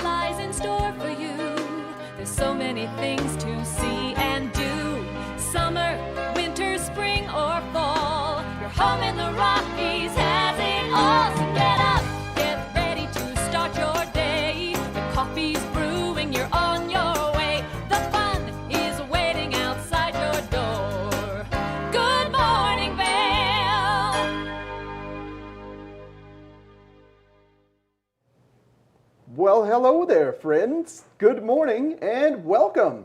lies in store for you. There's so many things to see and do. Summer, winter, spring, or fall. Your home in the Rockies has it all. So get up, get ready to start your day. The coffee's brewing, you're on your way. The fun is waiting outside your door. Good morning, Vail. Well, hello there, friends. Good morning and welcome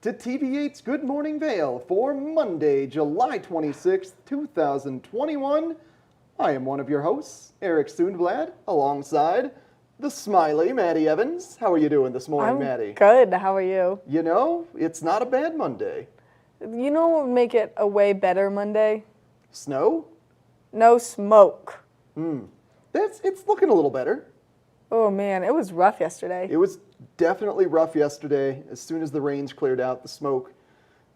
to TV8's Good Morning Vail for Monday, July 26th, 2021. I am one of your hosts, Eric Sundblad, alongside the smiley Maddie Evans. How are you doing this morning, Maddie? Good. How are you? You know, it's not a bad Monday. You know what would make it a way better Monday? Snow? No smoke. It's looking a little better. Oh man, it was rough yesterday. It was definitely rough yesterday. As soon as the rains cleared out, the smoke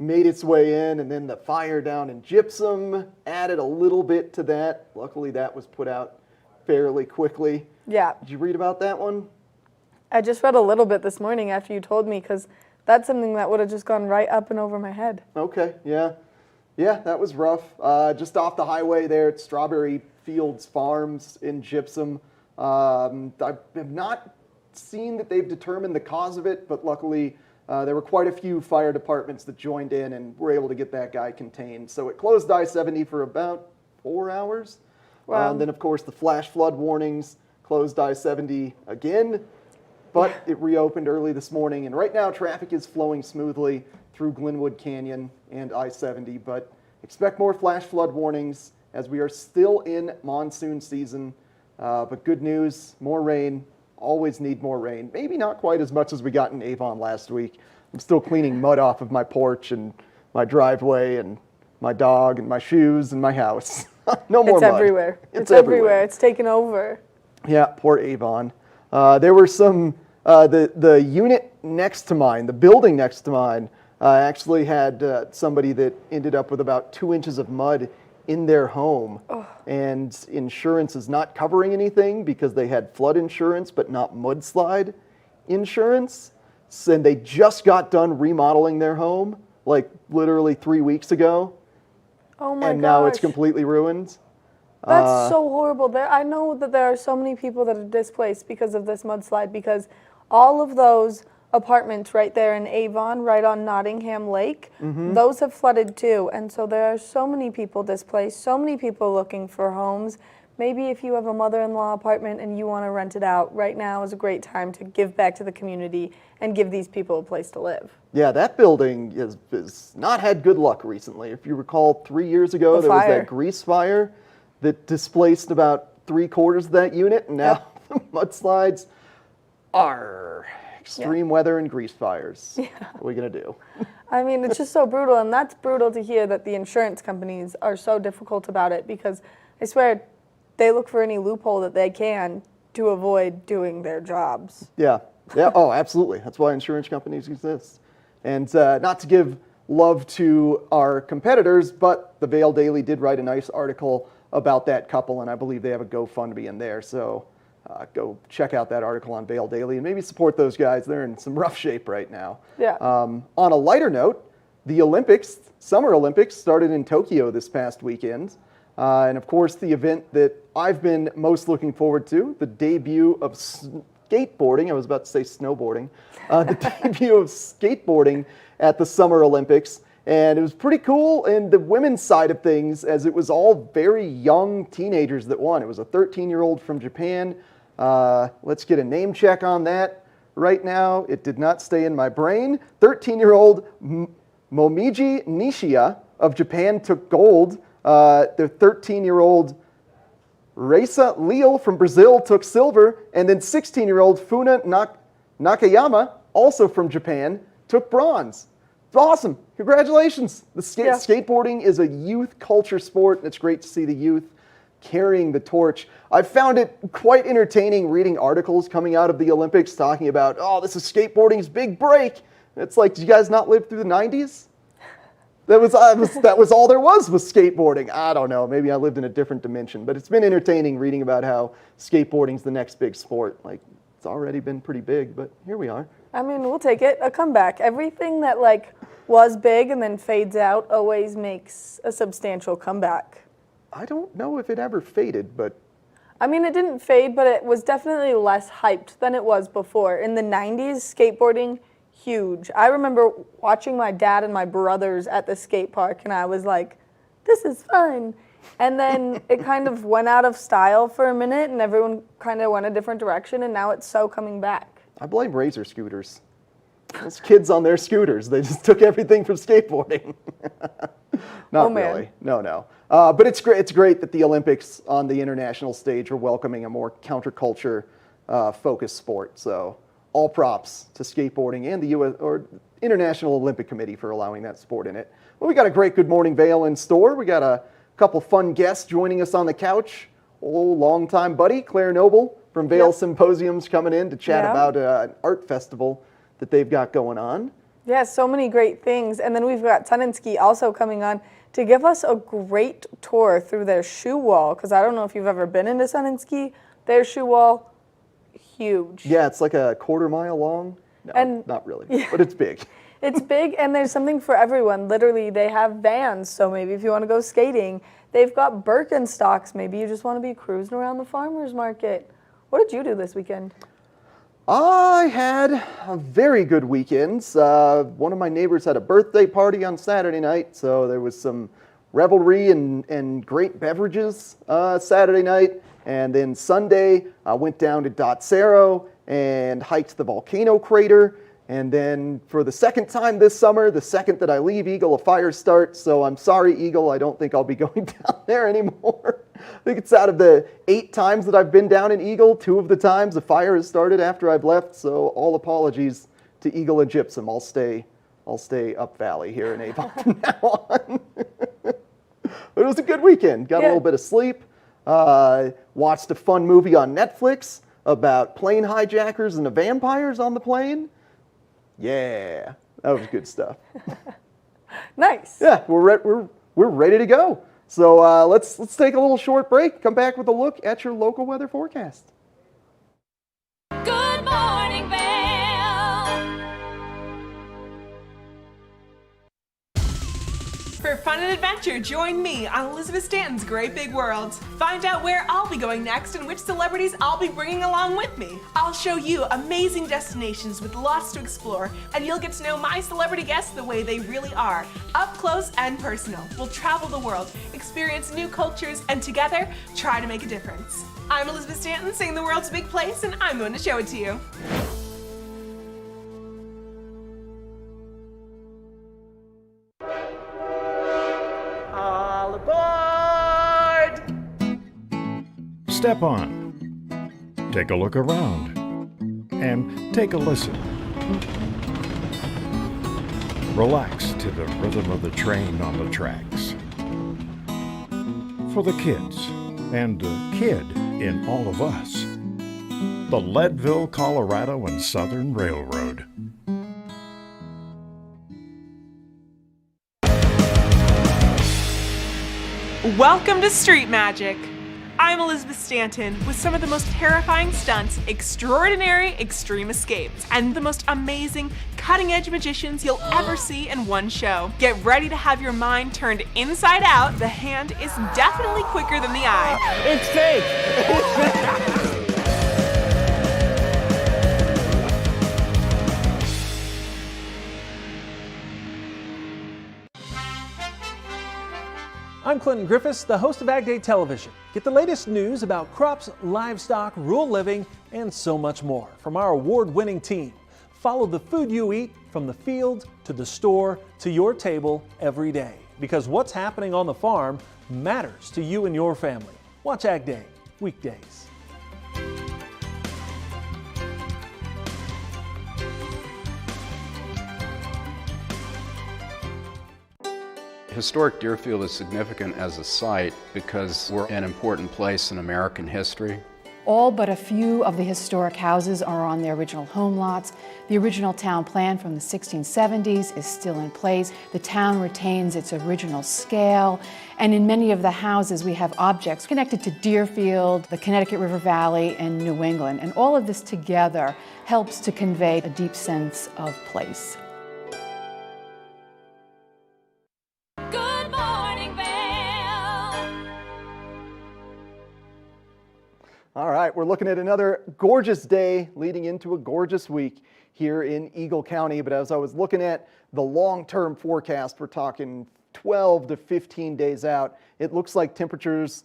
made its way in, and then the fire down in Gypsum added a little bit to that. Luckily, that was put out fairly quickly. Yeah. Did you read about that one? I just read a little bit this morning after you told me, because that's something that would have just gone right up and over my head. Okay, yeah. Yeah, that was rough. Just off the highway there at Strawberry Fields Farms in Gypsum. I have not seen that they've determined the cause of it, but luckily there were quite a few fire departments that joined in and were able to get that guy contained. So it closed I-70 for about 4 hours. Wow. And then, of course, the flash flood warnings closed I-70 again, but it reopened early this morning. And right now, traffic is flowing smoothly through Glenwood Canyon and I-70, but expect more flash flood warnings as we are still in monsoon season. But good news, more rain. Always need more rain. Maybe not quite as much as we got in Avon last week. I'm still cleaning mud off of my porch and my driveway and my dog and my shoes and my house. No more It's mud. everywhere. It's everywhere. It's taken over. Yeah, poor Avon. There were some, the unit next to mine, the building next to mine, actually had somebody that ended up with about 2 inches of mud in their home, and insurance is not covering anything because they had flood insurance but not mudslide insurance. And they just got done remodeling their home like literally 3 weeks ago. Oh my gosh. And now it's completely ruined. That's so horrible. I know that there are so many people that are displaced because of this mudslide, because all of those apartments right there in Avon, right on Nottingham Lake, those have flooded too. And so there are so many people displaced, so many people looking for homes. Maybe if you have a mother-in-law apartment and you want to rent it out, right now is a great time to give back to the community and give these people a place to live. Yeah, that building has not had good luck recently. If you recall, 3 years ago, there was that grease fire that displaced about 3/4 of that unit, and now the mudslides are extreme weather and grease fires. Yeah. What are we going to do? I mean, it's just so brutal, and that's brutal to hear that the insurance companies are so difficult about it, because I swear they look for any loophole that they can to avoid doing their jobs. Yeah, yeah, oh, absolutely. That's why insurance companies exist. And not to give love to our competitors, but the Vail Daily did write a nice article about that couple, and I believe they have a GoFundMe in there. So go check out that article on Vail Daily and maybe support those guys. They're in some rough shape right now. Yeah. On a lighter note, the Olympics, Summer Olympics, started in Tokyo this past weekend. And of course, the event that I've been most looking forward to, the debut of skateboarding. I was about to say snowboarding. The debut of skateboarding at the Summer Olympics. And it was pretty cool in the women's side of things, as it was all very young teenagers that won. It was a 13-year-old from Japan. Let's get a name check on that right now. It did not stay in my brain. 13-year-old Momiji Nishia of Japan took gold. The 13-year-old Reisa Leal from Brazil took silver. And then 16-year-old Funa Nakayama, also from Japan, took bronze. It's awesome. Congratulations. Skateboarding is a youth culture sport, and it's great to see the youth carrying the torch. I found it quite entertaining reading articles coming out of the Olympics talking about, oh, this is skateboarding's big break. And it's like, did you guys not live through the 90s? That was all there was skateboarding. I don't know. Maybe I lived in a different dimension, but it's been entertaining reading about how skateboarding's the next big sport. Like, It's already been pretty big, but here we are. I mean, we'll take it. A comeback. Everything that like was big and then fades out always makes a substantial comeback. I don't know if it ever faded, but I mean, it didn't fade, but it was definitely less hyped than it was before. In the 90s, skateboarding, huge. I remember watching my dad and my brothers at the skate park, and I was like, this is fun. And then it kind of went out of style for a minute, and everyone kind of went a different direction, and now it's so coming back. I blame razor scooters. Those kids on their scooters, they just took everything from skateboarding. Not really. No. But it's great. It's great that the Olympics on the international stage are welcoming a more counterculture focused sport. So all props to skateboarding and the U.S. or International Olympic Committee for allowing that sport in it. Well, we got a great Good Morning Vail in store. We got a couple fun guests joining us on the couch. Longtime buddy Claire Noble from Vail Symposium's coming in to chat about an art festival that they've got going on. Yeah, so many great things. And then we've got Sun and Ski also coming on to give us a great tour through their shoe wall, because I don't know if you've ever been into Sun and Ski. Their shoe wall, huge. Yeah, it's like a quarter-mile long. No, and not really, but it's big. It's big, and there's something for everyone. Literally, they have vans, so maybe if you want to go skating. They've got Birkenstocks. Maybe you just want to be cruising around the farmer's market. What did you do this weekend? I had a very good weekend. One of my neighbors had a birthday party on Saturday night, so there was some revelry and great beverages Saturday night. And then Sunday, I went down to Dotsero and hiked the volcano crater. And then for the second time this summer, the second that I leave Eagle, a fire starts. So I'm sorry, Eagle, I don't think I'll be going down there anymore. I think it's out of the 8 times that I've been down in Eagle, 2 of the times a fire has started after I've left. So all apologies to Eagle and Gypsum. I'll stay up valley here in Avon from now on. But it was a good weekend. Got a little bit of sleep. Watched a fun movie on Netflix about plane hijackers and the vampires on the plane. Yeah, that was good stuff. Nice. Yeah, we're ready to go. So let's take a little short break. Come back with a look at your local weather forecast. Good morning, Vail. For fun and adventure, join me on Elizabeth Stanton's Great Big World. Find out where I'll be going next and which celebrities I'll be bringing along with me. I'll show you amazing destinations with lots to explore, and you'll get to know my celebrity guests the way they really are, up close and personal. We'll travel the world, experience new cultures, and together, try to make a difference. I'm Elizabeth Stanton, saying the world's a big place, and I'm going to show it to you. All aboard! Step on, take a look around, and take a listen. Relax to the rhythm of the train on the tracks. For the kids, and the kid in all of us, the Leadville, Colorado and Southern Railroad. Welcome to Street Magic. I'm Elizabeth Stanton with some of the most terrifying stunts, extraordinary extreme escapes, and the most amazing cutting-edge magicians you'll ever see in one show. Get ready to have your mind turned inside out. The hand is definitely quicker than the eye. It's fake! I'm Clinton Griffiths, the host of Ag Day Television. Get the latest news about crops, livestock, rural living, and so much more from our award-winning team. Follow the food you eat from the field to the store to your table every day, because what's happening on the farm matters to you and your family. Watch Ag Day weekdays. Historic Deerfield is significant as a site because we're an important place in American history. All but a few of the historic houses are on their original home lots. The original town plan from the 1670s is still in place. The town retains its original scale, and in many of the houses we have objects connected to Deerfield, the Connecticut River Valley, and New England. And all of this together helps to convey a deep sense of place. Good morning, Vail. All right, we're looking at another gorgeous day leading into a gorgeous week here in Eagle County. But as I was looking at the long-term forecast, we're talking 12 to 15 days out, it looks like temperatures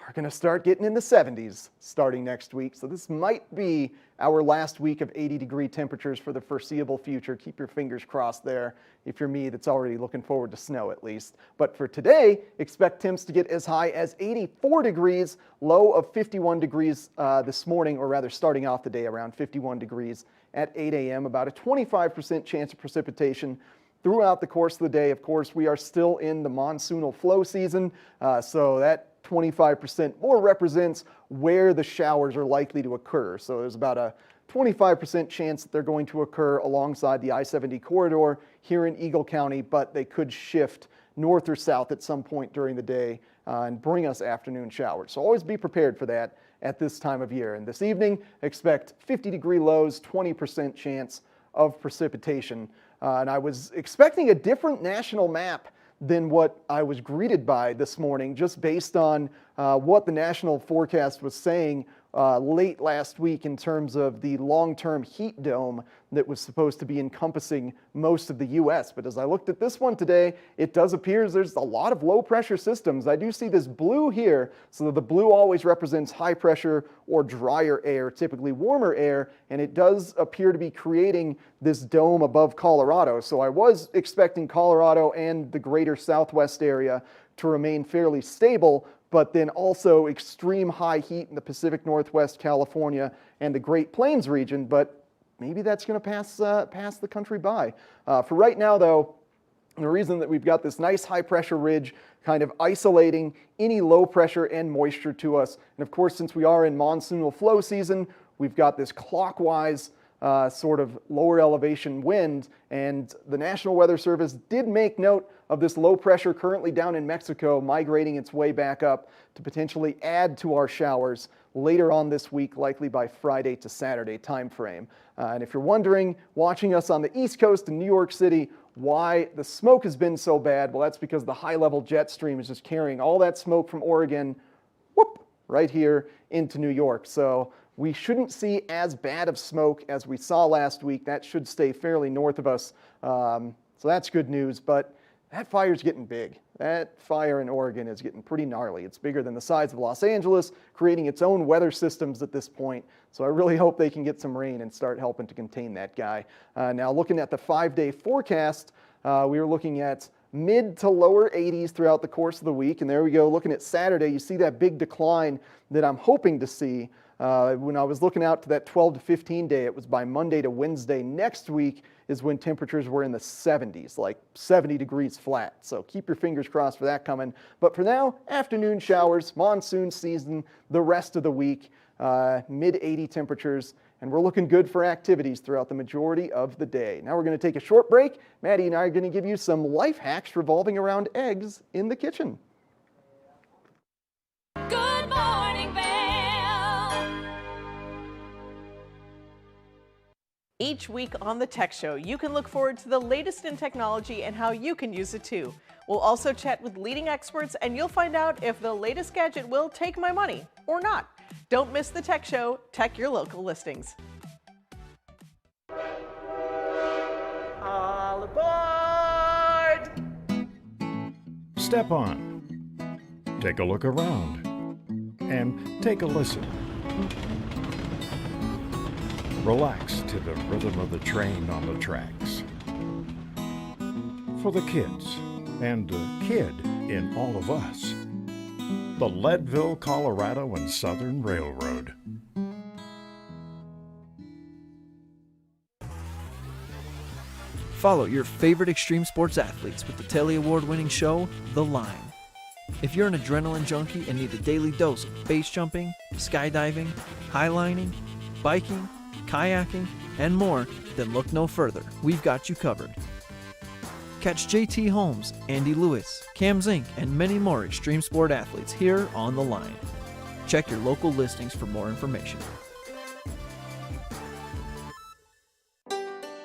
are going to start getting in the 70s starting next week. So this might be our last week of 80-degree temperatures for the foreseeable future. Keep your fingers crossed there if you're me that's already looking forward to snow at least. But for today, expect temps to get as high as 84 degrees, low of 51 degrees this morning, or rather starting off the day around 51 degrees at 8 a.m. About a 25% chance of precipitation throughout the course of the day. Of course, we are still in the monsoonal flow season, so that 25% more represents where the showers are likely to occur. So there's about a 25% chance that they're going to occur alongside the I-70 corridor here in Eagle County, but they could shift north or south at some point during the day and bring us afternoon showers. So always be prepared for that at this time of year. And this evening, expect 50-degree lows, 20% chance of precipitation. And I was expecting a different national map than what I was greeted by this morning, just based on what the national forecast was saying late last week in terms of the long-term heat dome that was supposed to be encompassing most of the U.S. But as I looked at this one today, it does appear there's a lot of low-pressure systems. I do see this blue here, so the blue always represents high pressure or drier air, typically warmer air, and it does appear to be creating this dome above Colorado. So I was expecting Colorado and the greater Southwest area to remain fairly stable, but then also extreme high heat in the Pacific Northwest, California, and the Great Plains region. But maybe that's going to pass the country by. For right now, though, the reason that we've got this nice high pressure ridge kind of isolating any low pressure and moisture to us. And of course, since we are in monsoonal flow season, we've got this clockwise sort of lower elevation wind, and the National Weather Service did make note of this low pressure currently down in Mexico migrating its way back up to potentially add to our showers later on this week, likely by Friday to Saturday timeframe. And if you're wondering, watching us on the East Coast in New York City, why the smoke has been so bad, well, that's because the high-level jet stream is just carrying all that smoke from Oregon, whoop, right here into New York. So we shouldn't see as bad of smoke as we saw last week. That should stay fairly north of us. So that's good news, but that fire's getting big. That fire in Oregon is getting pretty gnarly. It's bigger than the size of Los Angeles, creating its own weather systems at this point. So I really hope they can get some rain and start helping to contain that guy. Now looking at the 5-day forecast, we were looking at mid to lower 80s throughout the course of the week. And there we go, looking at Saturday, you see that big decline that I'm hoping to see. When I was looking out to that 12 to 15 day, it was by Monday to Wednesday next week is when temperatures were in the 70s, like 70 degrees flat. So keep your fingers crossed for that coming. But for now, afternoon showers, monsoon season, the rest of the week, mid 80 temperatures, and we're looking good for activities throughout the majority of the day. Now we're going to take a short break. Maddie and I are going to give you some life hacks revolving around eggs in the kitchen. Good morning, Vail. Each week on the Tech Show, you can look forward to the latest in technology and how you can use it too. We'll also chat with leading experts, and you'll find out if the latest gadget will take my money or not. Don't miss the Tech Show. Tech your local listings. All aboard! Step on. Take a look around. And take a listen. Relax to the rhythm of the train on the tracks. For the kids, and the kid in all of us, the Leadville, Colorado and Southern Railroad. Follow your favorite extreme sports athletes with the Telly Award-winning show, The Line. If you're an adrenaline junkie and need a daily dose of base jumping, skydiving, highlining, biking, kayaking, and more, then look no further. We've got you covered. Catch JT Holmes, Andy Lewis, Cam Zink, and many more extreme sport athletes here on The Line. Check your local listings for more information.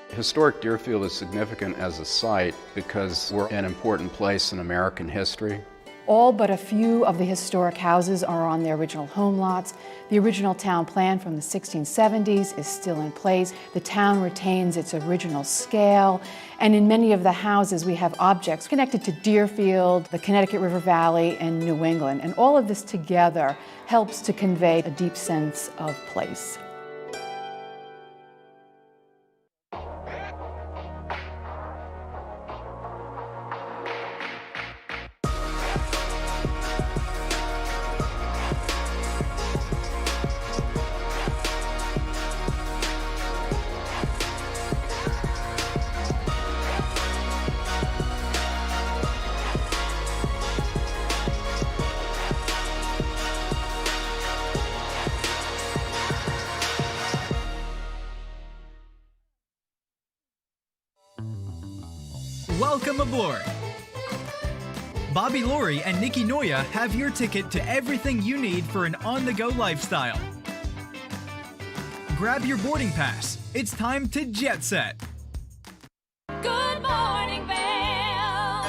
Historic Deerfield is significant as a site because we're an important place in American history. All but a few of the historic houses are on their original home lots. The original town plan from the 1670s is still in place. The town retains its original scale, and in many of the houses we have objects connected to Deerfield, the Connecticut River Valley, and New England. And all of this together helps to convey a deep sense of place. Welcome aboard! Bobby Laurie and Nikki Noya have your ticket to everything you need for an on-the-go lifestyle. Grab your boarding pass. It's time to jet set. Good morning, Vail.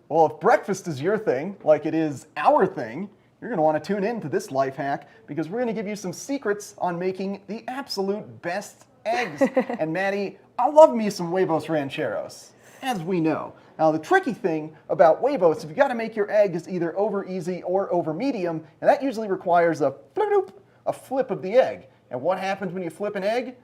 Well, if breakfast is your thing, like it is our thing, you're going to want to tune in to this life hack because we're going to give you some secrets on making the absolute best eggs. And Maddie, I love me some huevos rancheros, as we know. Now, the tricky thing about huevos, if you got to make your eggs either over easy or over medium, and that usually requires a flip of the egg. And what happens when you flip an egg?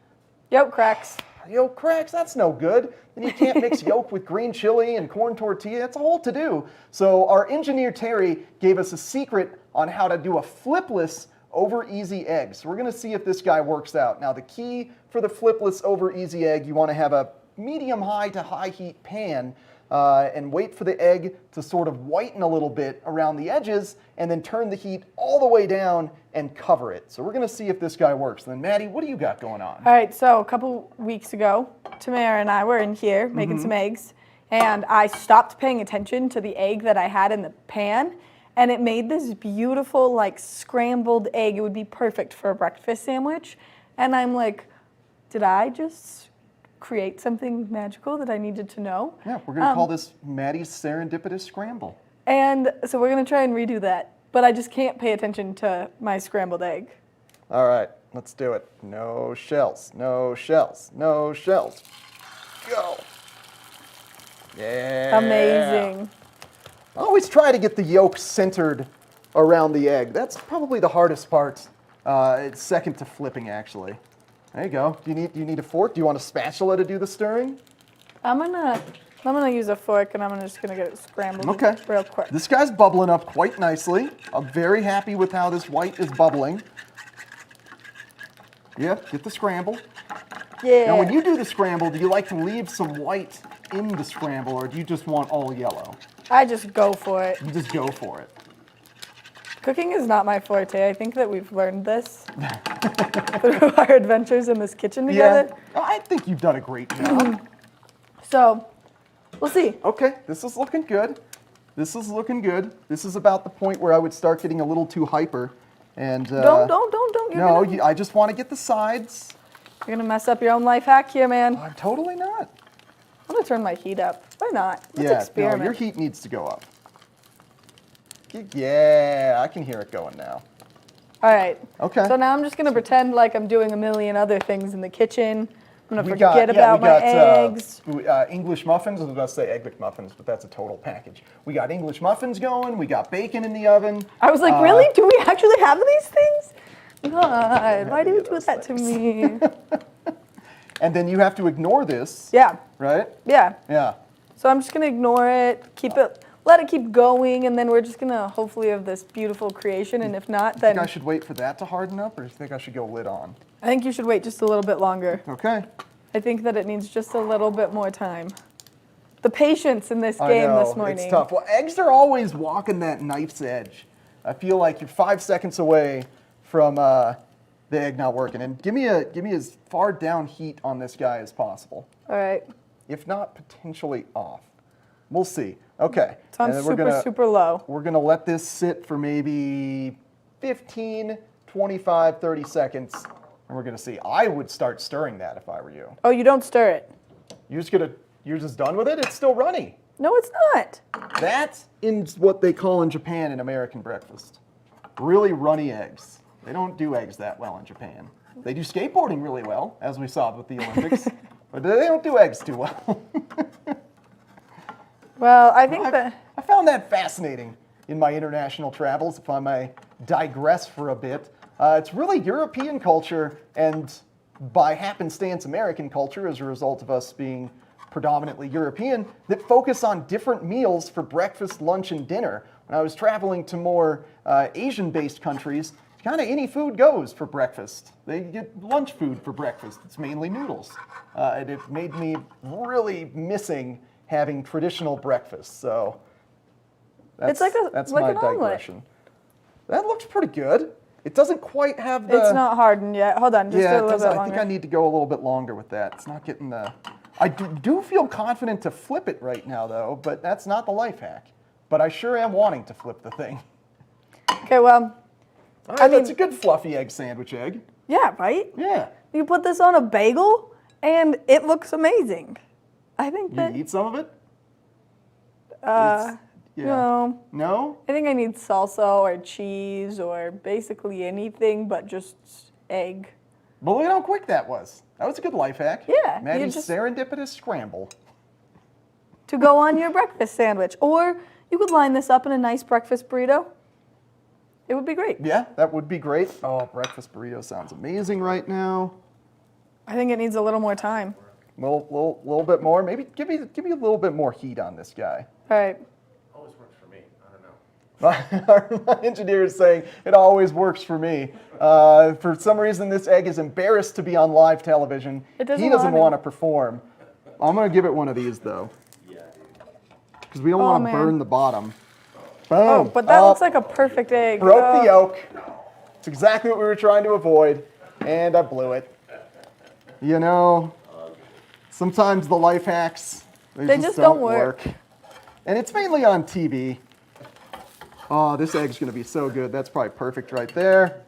Yolk cracks. Yolk cracks, that's no good. Then you can't mix yolk with green chili and corn tortilla. It's a whole to-do. So our engineer Terry gave us a secret on how to do a flipless over easy egg. So we're going to see if this guy works out. Now the key for the flipless over easy egg, you want to have a medium high to high heat pan and wait for the egg to sort of whiten a little bit around the edges and then turn the heat all the way down and cover it. So we're going to see if this guy works. And then Maddie, what do you got going on? All right, so a couple weeks ago, Tamara and I were in here making some eggs, and I stopped paying attention to the egg that I had in the pan, and it made this beautiful, like, scrambled egg. It would be perfect for a breakfast sandwich. And I'm like, did I just create something magical that I needed to know? Yeah, we're going to call this Maddie's Serendipitous Scramble. And so we're going to try and redo that. But I just can't pay attention to my scrambled egg. All right, let's do it. No shells, no shells, no shells. Go. Yeah. Amazing. I always try to get the yolk centered around the egg. That's probably the hardest part. It's second to flipping, actually. There you go. Do you need a fork? Do you want a spatula to do the stirring? I'm gonna use a fork, and I'm just gonna get it scrambled real quick. This guy's bubbling up quite nicely. I'm very happy with how this white is bubbling. Yep, get the scramble. Yeah. Now, when you do the scramble, do you like to leave some white in the scramble, or do you just want all yellow? I just go for it. You just go for it. Cooking is not my forte. I think that we've learned this through our adventures in this kitchen together. Yeah, I think you've done a great job. So, we'll see. Okay, this is looking good. This is looking good. This is about the point where I would start getting a little too hyper. And Don't. I just want to get the sides. You're gonna mess up your own life hack here, man. I'm totally not. I'm gonna turn my heat up. Why not? Let's experiment. No, your heat needs to go up. Yeah, I can hear it going now. All right. Okay. So now I'm just gonna pretend like I'm doing a million other things in the kitchen. I'm gonna forget about my eggs. English muffins. I was about to say Egg McMuffins, but that's a total package. We got English muffins going. We got bacon in the oven. I was like, really? Do we actually have these things? God, why do you do that to me? And then you have to ignore this. Yeah. Right? Yeah. Yeah. So I'm just gonna ignore it, let it keep going, and then we're just gonna hopefully have this beautiful creation. And if not, then think I should wait for that to harden up, or do you think I should go lid on? I think you should wait just a little bit longer. Okay. I think that it needs just a little bit more time. the patience in this game this morning. It's tough. Well, eggs are always walking that knife's edge. I feel like you're 5 seconds away from the egg not working. And give me as far down heat on this guy as possible. All right. If not, potentially off. We'll see. Okay. It's on super low. We're going to let this sit for maybe 15, 25, 30 seconds, and we're going to see. I would start stirring that if I were you. Oh, you don't stir it? You're just done with it? It's still runny. No, it's not. That's in what they call in Japan an American breakfast. Really runny eggs. They don't do eggs that well in Japan. They do skateboarding really well, as we saw with the Olympics, but they don't do eggs too well. Well, I think I found that fascinating in my international travels, if I may digress for a bit. It's really European culture and by happenstance American culture as a result of us being predominantly European that focus on different meals for breakfast, lunch, and dinner. When I was traveling to more Asian-based countries, kind of any food goes for breakfast. They get lunch food for breakfast. It's mainly noodles. And it made me really missing having traditional breakfast. So that's it's like my an omelet. digression. That looks pretty good. It doesn't quite have the... It's not hardened yet. Hold on, just a little bit longer. I think I need to go a little bit longer with that. It's not getting the... I do feel confident to flip it right now, though, but that's not the life hack. But I sure am wanting to flip the thing. Okay, well... I mean, that's a good fluffy egg sandwich egg. Yeah, right? Yeah. You put this on a bagel, and it looks amazing. I think that... You eat some of it? Yeah. No. No? I think I need salsa or cheese or basically anything but just egg. But look at how quick that was. That was a good life hack. Yeah. Maddie's serendipitous scramble. To go on your breakfast sandwich. Or you could line this up in a nice breakfast burrito. It would be great. Yeah, that would be great. Oh, breakfast burrito sounds amazing right now. I think it needs a little more time. Little bit more. Maybe give me a little bit more heat on this guy. All right. Always works for me. I don't know. My engineer is saying it always works for me. For some reason, this egg is embarrassed to be on live television. He doesn't want to perform. I'm going to give it one of these, though. Yeah, because we don't want to burn the bottom. Boom. Oh, but that looks like a perfect egg. Broke the yolk. It's exactly what we were trying to avoid, and I blew it. You know, sometimes the life hacks, they just don't work. And it's mainly on TV. Oh, this egg's going to be so good. That's probably perfect right there.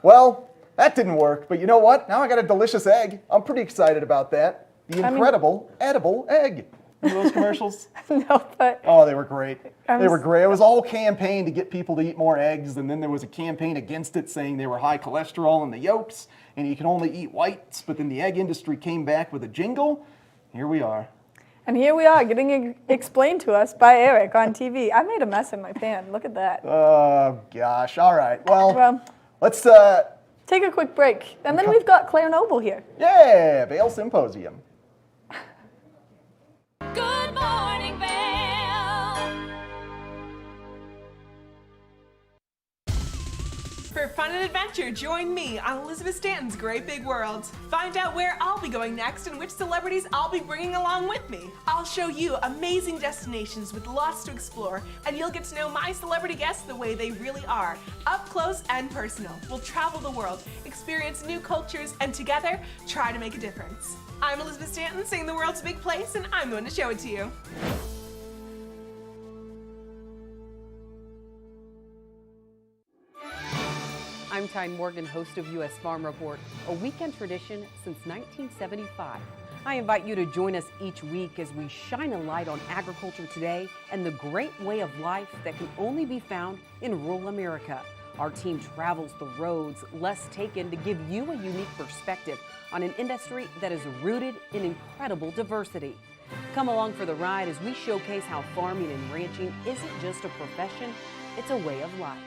Well, that didn't work, but you know what? Now I got a delicious egg. I'm pretty excited about that. The incredible edible egg. Remember those commercials? No, but... Oh, they were great. They were great. It was a whole campaign to get people to eat more eggs, and then there was a campaign against it saying they were high cholesterol in the yolks, and you can only eat whites, but then the egg industry came back with a jingle. Here we are. And here we are, getting explained to us by Eric on TV. I made a mess in my pan. Look at that. Oh, gosh. All right. Well let's... take a quick break, and then we've got Claire Noble here. Yeah, Vail Symposium. Good morning, Vail. For fun and adventure, join me on Elizabeth Stanton's Great Big World. Find out where I'll be going next and which celebrities I'll be bringing along with me. I'll show you amazing destinations with lots to explore, and you'll get to know my celebrity guests the way they really are, up close and personal. We'll travel the world, experience new cultures, and together, try to make a difference. I'm Elizabeth Stanton, saying the world's a big place, and I'm going to show it to you. I'm Tyne Morgan, host of U.S. Farm Report, a weekend tradition since 1975. I invite you to join us each week as we shine a light on agriculture today and the great way of life that can only be found in rural America. Our team travels the roads less taken to give you a unique perspective on an industry that is rooted in incredible diversity. Come along for the ride as we showcase how farming and ranching isn't just a profession, it's a way of life.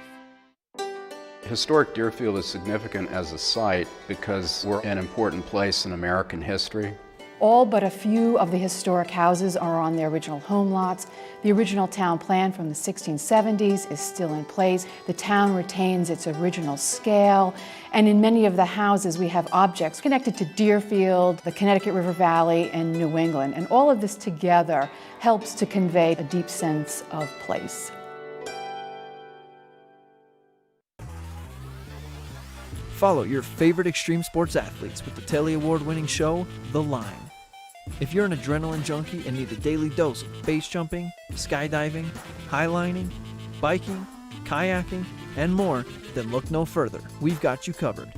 Historic Deerfield is significant as a site because we're an important place in American history. All but a few of the historic houses are on their original home lots. The original town plan from the 1670s is still in place. The town retains its original scale, And in many of the houses, we have objects connected to Deerfield, the Connecticut River Valley, and New England. And all of this together helps to convey a deep sense of place. Follow your favorite extreme sports athletes with the Telly Award-winning show, The Line. If you're an adrenaline junkie and need a daily dose of base jumping, skydiving, highlining, biking, kayaking, and more, then look no further. We've got you covered.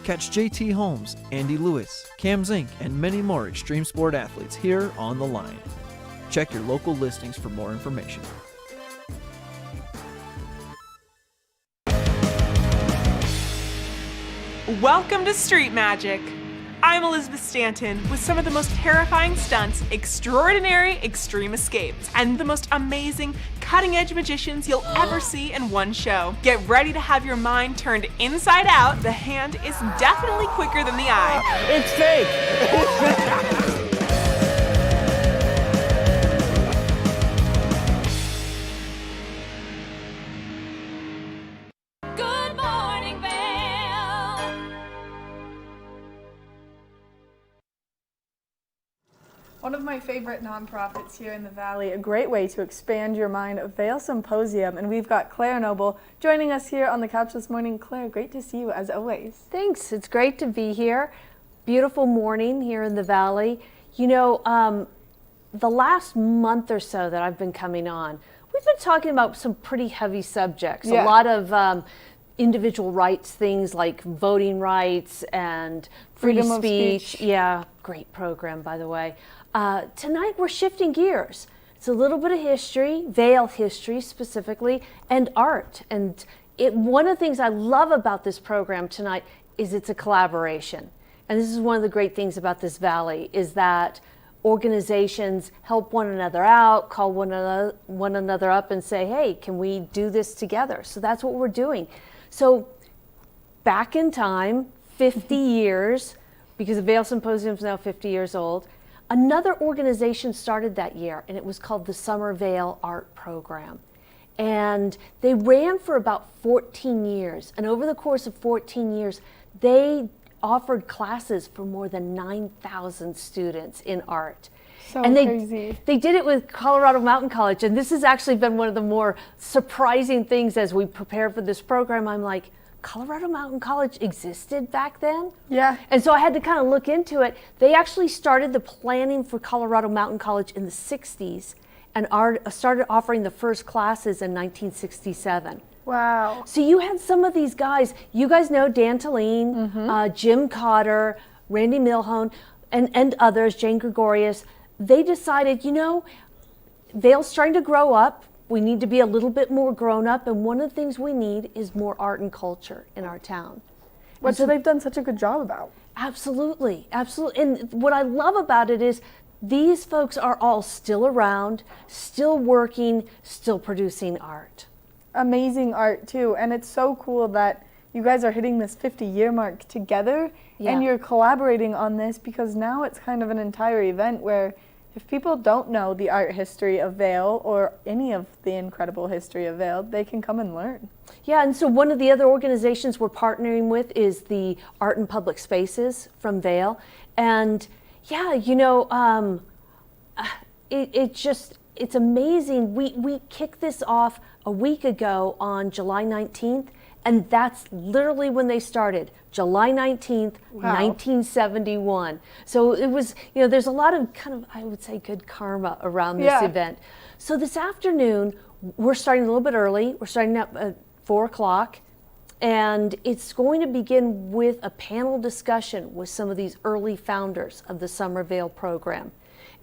Catch JT Holmes, Andy Lewis, Cam Zink, and many more extreme sport athletes here on The Line. Check your local listings for more information. Welcome to Street Magic. I'm Elizabeth Stanton with some of the most terrifying stunts, extraordinary extreme escapes, and the most amazing cutting-edge magicians you'll ever see in one show. Get ready to have your mind turned inside out. The hand is definitely quicker than the eye. It's fake! It's fake! Good morning, Vail. One of my favorite nonprofits here in the Valley, a great way to expand your mind, Vail Symposium. And we've got Claire Noble joining us here on the couch this morning. Claire, great to see you as always. Thanks, it's great to be here. Beautiful morning here in the Valley. You know, the last month or so that I've been coming on, we've been talking about some pretty heavy subjects. Yeah. A lot of individual rights, things like voting rights and free Freedom of speech. speech. Yeah, great program, by the way. Tonight we're shifting gears. It's a little bit of history, Vail history specifically, and art. And one of the things I love about this program tonight is it's a collaboration. And this is one of the great things about this Valley, is that organizations help one another out, call one another up and say, hey, can we do this together? So that's what we're doing. So back in time, 50 years, because the Vail Symposium is now 50 years old, another organization started that year, and it was called the Summer Vail Art Program. And they ran for about 14 years. And over the course of 14 years, they offered classes for more than 9,000 students in art. So and crazy. They did it with Colorado Mountain College, and this has actually been one of the more surprising things as we prepare for this program. I'm like, Colorado Mountain College existed back then? Yeah. And so I had to kind of look into it. They actually started the planning for Colorado Mountain College in the 60s and started offering the first classes in 1967. Wow. So you had some of these guys, you guys know Dan Talene, Jim Cotter, Randy Milhone, and others, Jane Gregorius. They decided, you know, Vail's starting to grow up. We need to be a little bit more grown up, and one of the things we need is more art and culture in our town. Which they've done such a good job about. Absolutely, absolutely. And what I love about it is these folks are all still around, still working, still producing art. Amazing art too, and it's so cool that you guys are hitting this 50-year mark together, and you're collaborating on this, because now it's kind of an entire event where if people don't know the art history of Vail or any of the incredible history of Vail, they can come and learn. Yeah, and so one of the other organizations we're partnering with is the Art and Public Spaces from Vail. And yeah, you know, it's amazing. We kicked this off a week ago on July 19th, and that's literally when they started, July 19th, 1971. So it was, you know, there's a lot of kind of, I would say, good karma around this event. So this afternoon, we're starting a little bit early. We're starting up at 4 o'clock, and it's going to begin with a panel discussion with some of these early founders of the Summer Vail program.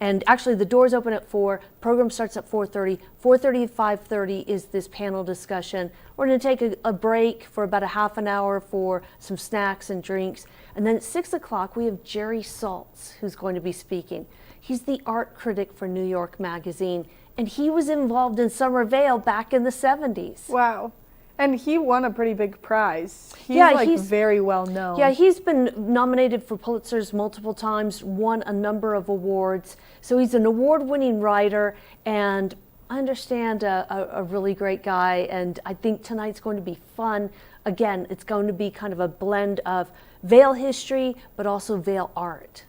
And actually, the doors open at 4. Program starts at 4:30. 4:30 to 5:30 is this panel discussion. We're going to take a break for about a half an hour for some snacks and drinks. And then at 6 o'clock, we have Jerry Saltz, who's going to be speaking. He's the art critic for New York Magazine, and he was involved in Summer Vail back in the 70s. Wow. And he won a pretty big prize. He's very well known. Yeah, he's been nominated for Pulitzers multiple times, won a number of awards. So he's an award-winning writer, and I understand a really great guy, and I think tonight's going to be fun. Again, it's going to be kind of a blend of Vail history, but also Vail art.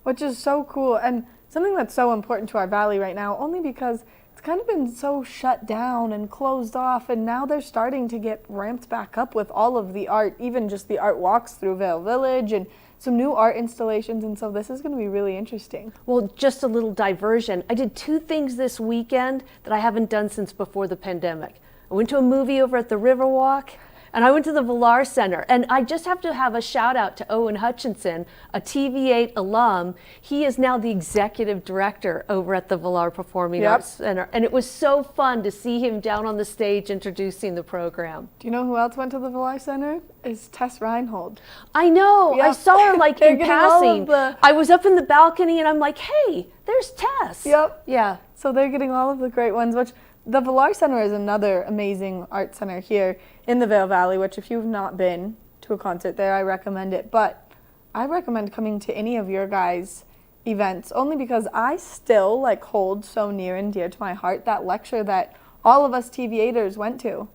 Which is so cool, and something that's so important to our valley right now, only because it's kind of been so shut down and closed off, and now they're starting to get ramped back up with all of the art, even just the art walks through Vail Village and some new art installations, and so this is going to be really interesting. Well, just a little diversion. I did 2 things this weekend that I haven't done since before the pandemic. I went to a movie over at the Riverwalk, and I went to the Valar Center. And I just have to have a shout out to Owen Hutchinson, a TV8 alum. He is now the executive director over at the Valar Performing Arts Center. And it was so fun to see him down on the stage introducing the program. Do you know who else went to the Valar Center? Is Tess Reinhold. I know. Yep. I saw her like in passing. The... I was up in the balcony and I'm like, hey, there's Tess. Yep. Yeah. So they're getting all of the great ones, which the Valar Center is another amazing art center here in the Vail Valley, which if you've not been to a concert there, I recommend it. But I recommend coming to any of your guys' events, only because I still like hold so near and dear to my heart that lecture that all of us TV8ers went to.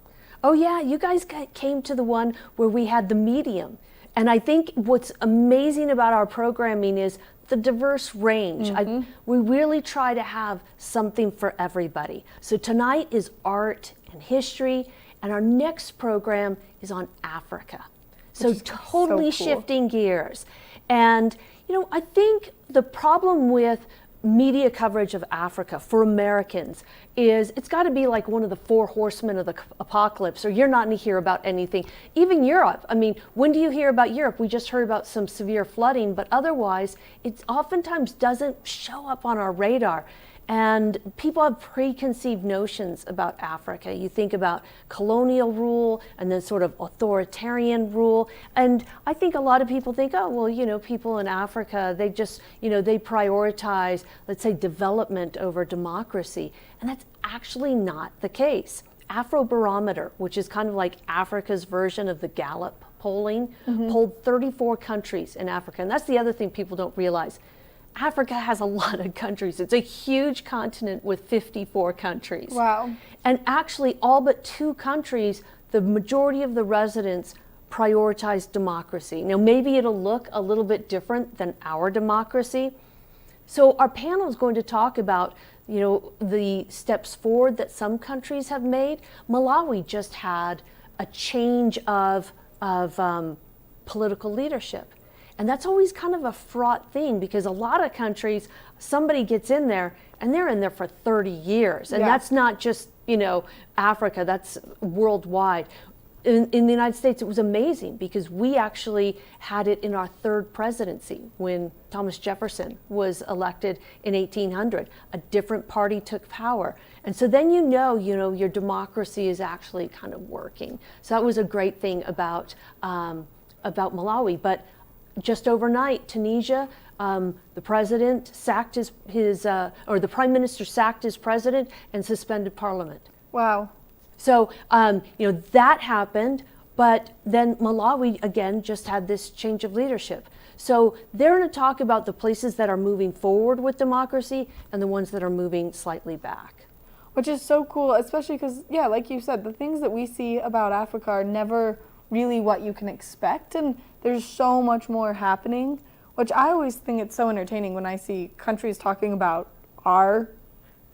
Oh yeah, you guys came to the one where we had the medium. And I think what's amazing about our programming is the diverse range. We really try to have something for everybody. So tonight is art and history, and our next program is on Africa. So totally so cool. Shifting gears. And you know, I think the problem with media coverage of Africa for Americans is it's got to be like one of the 4 horsemen of the apocalypse, or you're not going to hear about anything. Even Europe. I mean, when do you hear about Europe? We just heard about some severe flooding, but otherwise it oftentimes doesn't show up on our radar. And people have preconceived notions about Africa. You think about colonial rule and then sort of authoritarian rule. And I think a lot of people think, oh, well, you know, people in Africa, they just, you know, they prioritize, let's say, development over democracy. And that's actually not the case. Afrobarometer, which is kind of like Africa's version of the Gallup polling, polled 34 countries in Africa. And that's the other thing people don't realize. Africa has a lot of countries. It's a huge continent with 54 countries. Wow. And actually, all but 2 countries, the majority of the residents prioritize democracy. Now, maybe it'll look a little bit different than our democracy. So our panel is going to talk about, you know, the steps forward that some countries have made. Malawi just had a change of political leadership. And that's always kind of a fraught thing, because a lot of countries, somebody gets in there and they're in there for 30 years. And that's not just, you know, Africa, that's worldwide. In the United States, it was amazing because we actually had it in our 3rd presidency when Thomas Jefferson was elected in 1800. A different party took power. And so then you know, your democracy is actually kind of working. So that was a great thing about Malawi. But just overnight, Tunisia, the president sacked or the prime minister sacked his president and suspended parliament. Wow. So, you know, that happened, but then Malawi, again, just had this change of leadership. So they're going to talk about the places that are moving forward with democracy and the ones that are moving slightly back. Which is so cool, especially because, yeah, like you said, the things that we see about Africa are never really what you can expect, and there's so much more happening, which I always think it's so entertaining when I see countries talking about our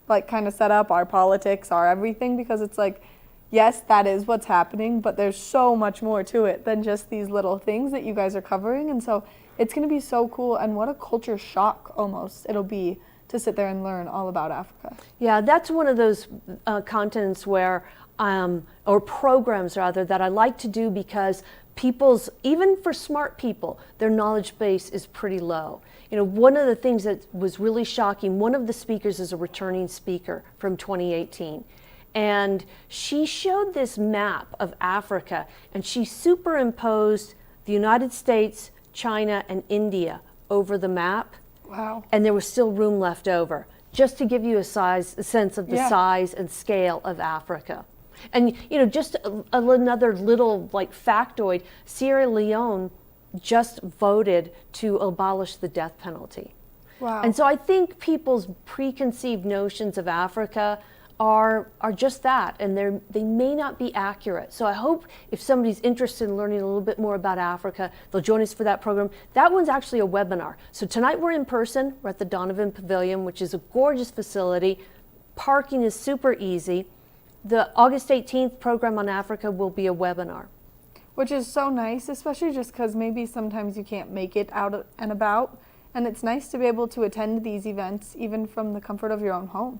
like kind of setup, our politics, our everything, because it's like, yes, that is what's happening, but there's so much more to it than just these little things that you guys are covering. And so it's going to be so cool, and what a culture shock almost it'll be to sit there and learn all about Africa. Yeah, that's one of those continents where or programs rather, that I like to do because even for smart people, their knowledge base is pretty low. You know, one of the things that was really shocking, one of the speakers is a returning speaker from 2018. And she showed this map of Africa, and she superimposed the United States, China, and India over the map. Wow. And there was still room left over, just to give you a sense of the size and scale of Africa. And, you know, just another little like factoid, Sierra Leone just voted to abolish the death penalty. Wow. And so I think people's preconceived notions of Africa are just that, and they may not be accurate. So I hope if somebody's interested in learning a little bit more about Africa, they'll join us for that program. That one's actually a webinar. So tonight we're in person. We're at the Donovan Pavilion, which is a gorgeous facility. Parking is super easy. The August 18th program on Africa will be a webinar. Which is so nice, especially just because maybe sometimes you can't make it out and about. And it's nice to be able to attend these events even from the comfort of your own home.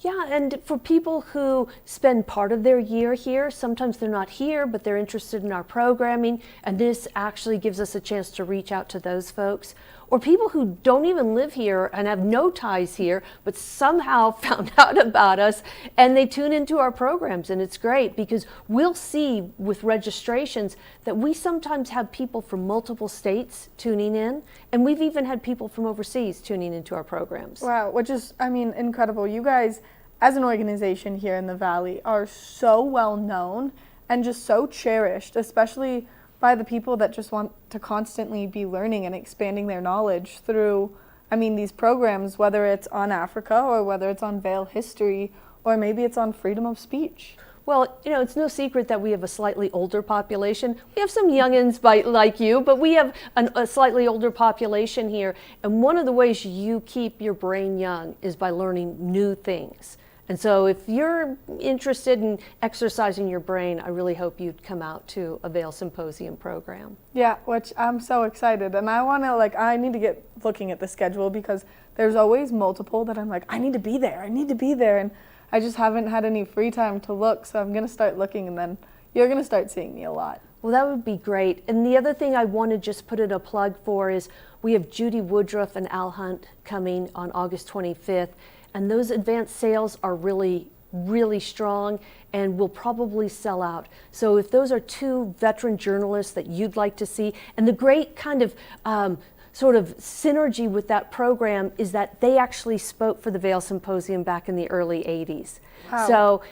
Yeah, and for people who spend part of their year here, sometimes they're not here, but they're interested in our programming, and this actually gives us a chance to reach out to those folks. Or people who don't even live here and have no ties here, but somehow found out about us, and they tune into our programs, and it's great because we'll see with registrations that we sometimes have people from multiple states tuning in, and we've even had people from overseas tuning into our programs. Wow, which is, I mean, incredible. You guys, as an organization here in the Valley, are so well known and just so cherished, especially by the people that just want to constantly be learning and expanding their knowledge through, I mean, these programs, whether it's on Africa or whether it's on Vail history or maybe it's on freedom of speech. Well, you know, it's no secret that we have a slightly older population. We have some youngins like you, but we have a slightly older population here. And one of the ways you keep your brain young is by learning new things. And so if you're interested in exercising your brain, I really hope you'd come out to a Vail Symposium program. Yeah, which I'm so excited. And I need to get looking at the schedule because there's always multiple that I'm like, I need to be there. And I just haven't had any free time to look. So I'm going to start looking, and then you're going to start seeing me a lot. Well, that would be great. And the other thing I want to just put in a plug for is we have Judy Woodruff and Al Hunt coming on August 25th. And those advanced sales are really, really strong and will probably sell out. So if those are two veteran journalists that you'd like to see, and the great kind of sort of synergy with that program is that they actually spoke for the Vail Symposium back in the early 80s. Wow. So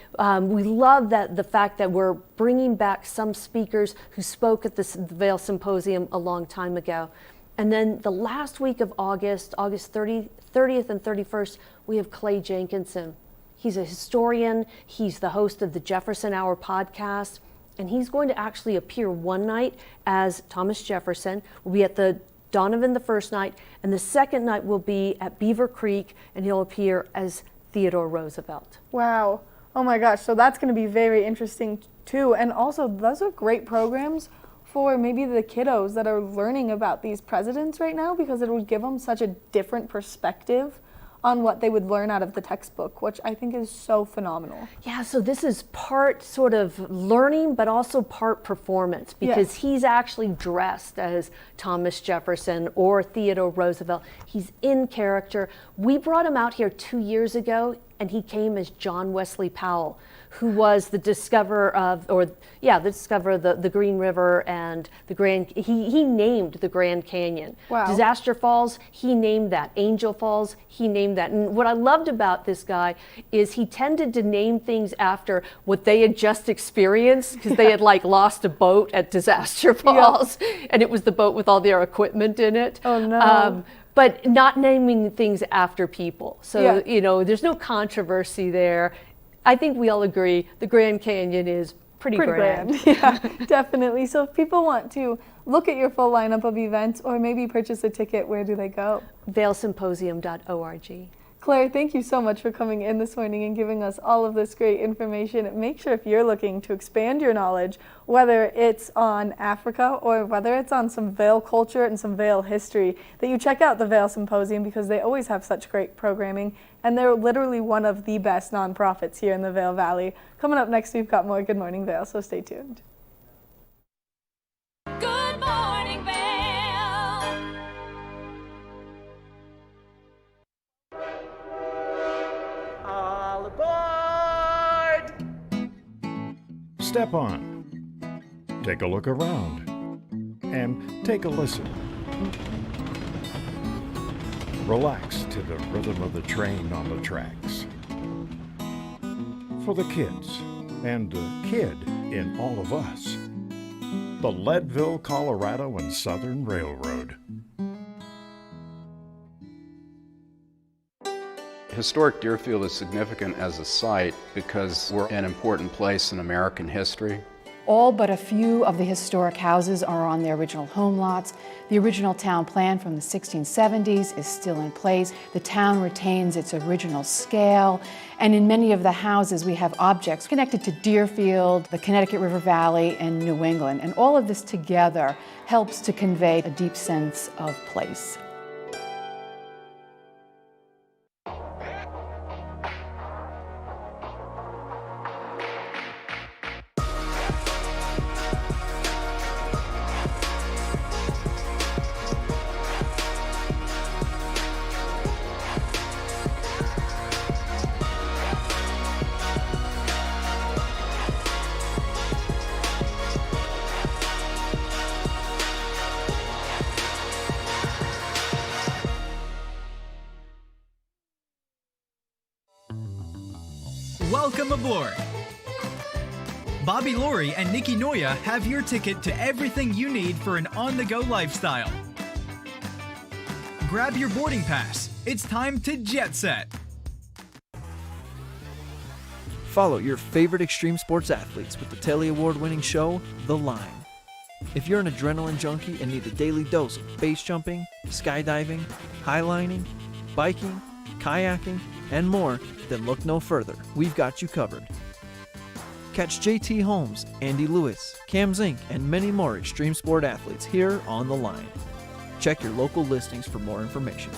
we love the fact that we're bringing back some speakers who spoke at the Vail Symposium a long time ago. And then the last week of August 30th and 31st, we have Clay Jenkinson. He's a historian. He's the host of the Jefferson Hour podcast. And he's going to actually appear one night as Thomas Jefferson. We'll be at the Donovan the first night. And the second night will be at Beaver Creek. And he'll appear as Theodore Roosevelt. Wow. Oh my gosh. So that's going to be very interesting too. And also, those are great programs for maybe the kiddos that are learning about these presidents right now, because it would give them such a different perspective on what they would learn out of the textbook, which I think is so phenomenal. Yeah, so this is part sort of learning, but also part performance, because he's actually dressed as Thomas Jefferson or Theodore Roosevelt. He's in character. We brought him out here 2 years ago, and he came as John Wesley Powell, who was the discoverer of, the Green River and the Grand, he named the Grand Canyon. Wow. Disaster Falls, he named that. Angel Falls, he named that. And what I loved about this guy is he tended to name things after what they had just experienced, because they had lost a boat at Disaster Falls, and it was the boat with all their equipment in it. Oh no. But not naming things after people. So, there's no controversy there. I think we all agree the Grand Canyon is pretty grand. Yeah, definitely. So if people want to look at your full lineup of events or maybe purchase a ticket, where do they go? VailSymposium.org. Claire, thank you so much for coming in this morning and giving us all of this great information. Make sure if you're looking to expand your knowledge, whether it's on Africa or whether it's on some Vail culture and some Vail history, that you check out the Vail Symposium, because they always have such great programming, and they're literally one of the best nonprofits here in the Vail Valley. Coming up next, we've got more Good Morning Vail, so stay tuned. Good morning, Vail. All aboard! Step on. Take a look around. And take a listen. Relax to the rhythm of the train on the tracks. For the kids, and a kid in all of us. The Leadville, Colorado and Southern Railroad. Historic Deerfield is significant as a site because we're an important place in American history. All but a few of the historic houses are on their original home lots. The original town plan from the 1670s is still in place. The town retains its original scale, and in many of the houses we have objects connected to Deerfield, the Connecticut River Valley, and New England. And all of this together helps to convey a deep sense of place. Welcome aboard! Bobby Laurie and Nikki Noya have your ticket to everything you need for an on-the-go lifestyle. Grab your boarding pass. It's time to jet set. Follow your favorite extreme sports athletes with the Telly Award-winning show, The Line. If you're an adrenaline junkie and need a daily dose of base jumping, skydiving, highlining, biking, kayaking, and more, then look no further. We've got you covered. Catch JT Holmes, Andy Lewis, Cam Zink, and many more extreme sport athletes here on The Line. Check your local listings for more information.